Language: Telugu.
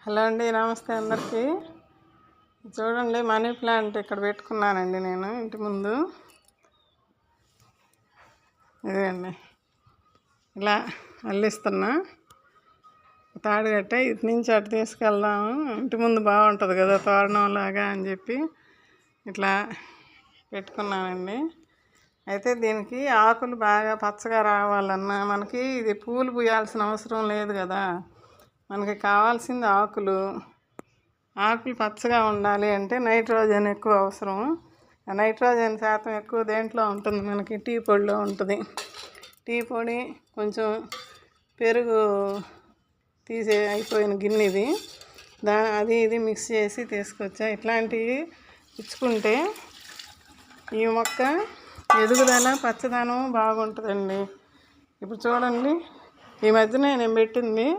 హలో అండి, నమస్తే అందరికీ. చూడండి, మనీ ప్లాంట్ ఇక్కడ పెట్టుకున్నానండి నేను ఇంటి ముందు. ఇదండి, ఇలా అల్లిస్తున్నా. తాడు కట్టే ఇటు నుంచి అటు తీసుకెళ్దాము, ఇంటి ముందు బాగుంటుంది కదా తోరణంలాగా అని చెప్పి ఇట్లా పెట్టుకున్నానండి. అయితే దీనికి ఆకులు బాగా పచ్చగా రావాలన్నా మనకి ఇది పూలు పూయాల్సిన అవసరం లేదు కదా. మనకి కావాల్సింది ఆకులు పచ్చగా ఉండాలి అంటే నైట్రోజన్ ఎక్కువ అవసరం. నైట్రోజన్ శాతం ఎక్కువ దేంట్లో ఉంటుంది, మనకి టీ పొడిలో ఉంటుంది. టీ పొడి కొంచెం పెరుగు అయిపోయిన గిన్నెది అది ఇది మిక్స్ చేసి తీసుకొచ్చా. ఇట్లాంటివి ఇచ్చుకుంటే ఈ మొక్క ఎదుగుదల పచ్చదనం బాగుంటుందండి. ఇప్పుడు చూడండి, ఈ మధ్యనే నేను పెట్టింది